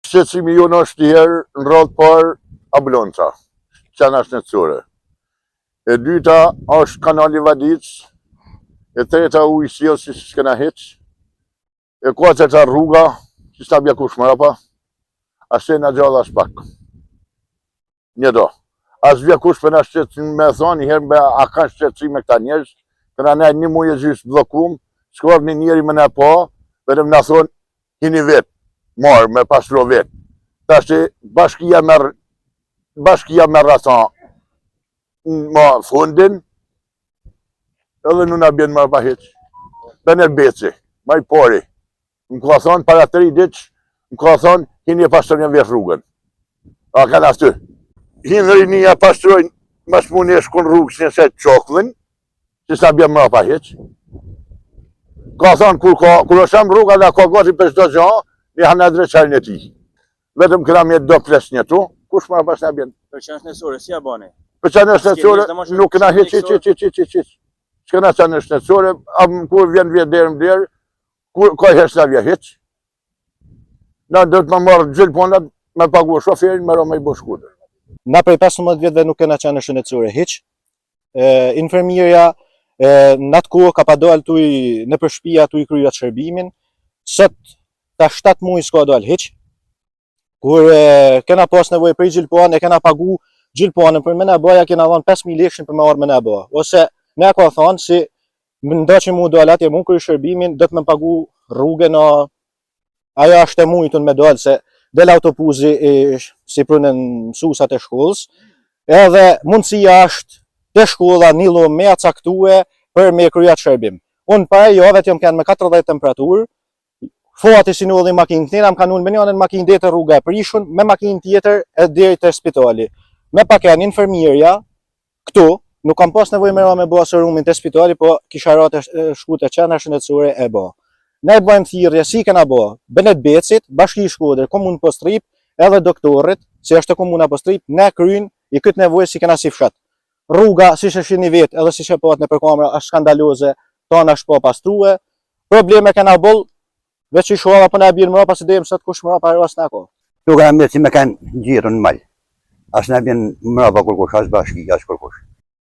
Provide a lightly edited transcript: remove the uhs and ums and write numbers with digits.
Shqetësimi jonë është i herë në radhë parë ambulonca, qena shëndetësore. E dyta është kanali Vadic, e treta ujë sjellë si s'kena hiç, e katërta rruga, që s'na bje kush mrapa, ashe na gjalla as pak. Një do. As bje kush për na shqetësim me thonë, i herë a ka shqetësim me këta njerëz, këna ne një muaj e gjysmë blokum, s'ka një njeri më ne pa, vetëm na thonë, hini vetë, marë me pastro vetë. Tashti bashkia merr ata më fundin, edhe nuk na bjen marrë pa hiç. Benet Beci, më i pari, më ka thonë para 3 ditë, më ka thonë, hini e pastrojnë vetë rrugën. A kanë aty. Hinë rinia pastrojnë, mas mund e shkon rrugë si nëse çokullin, që s'na bjen marrë pa hiç. Ka thonë, kur është rruga dhe ka gati për çdo gjë, i hanë drejtërin e tij. Vetëm këna me do ples një tu, kush marrë pas na bjen. Për qenë shëndetësore, si ja bani? Për qenë shëndetësore, nuk këna hiç. S'kena qenë shëndetësore, kur vjen vjet derë më derë, ka herë s'na vjen hiç. Na do të më marrë gjithë punat, me pagu shoferin, me i bo shkutër. Na prej 15 vjetëve nuk kena qenë shëndetësore hiç. Infermierja në atë kohë ka pa dalë tuj në për shtëpia tuj kryat shërbimin. Sot ta 7 muaj s'ka dalë hiç. Kur kena pas nevojë për gjilpuan, e kena pagu gjilpuanën për me na baja, kena dhënë 5.000 lekë për me marrë me na baja. Ose ne ka thonë si ndo që mu dalë atje mu kry shërbimin, do të me pagu rrugën, ajo është e mujtun me dalë se del autobusi si prunën mësusat e shkollës, edhe mundësia është të shkolla një lloj me acaktue për me kryat shërbim. Unë para jove të jom kanë me 40 temperaturë, foti si në udhim makinë këtina, më kanë unë me njënën makinë dhe të rruga e prishun, me makinë tjetër e deri të spitali. Me pak janë infermierja, këtu, nuk kam pas nevojë me bëha serumin të spitali, po kisha ratë shku të qendra shëndetësore e bëha. Ne bëjmë thirrje si kena bëha, Benet Becit, Bashki Shkodër, Komunë Postrip, edhe doktorit, si është Komuna Postrip, ne kryjnë i këtë nevojë si kena si fshat. Rruga, si shëshini vetë, edhe si shëpat në për kamera, është skandaloze, tona është pa pastruhe, probleme kena bëllë, veç i shoha për në bjerë mëra, pasi dhe mësat kush mëra për as në ako. Nuk e me si me kanë gjirën në malë. As në bjerë mëra për kërkush, as bashki, as kërkush.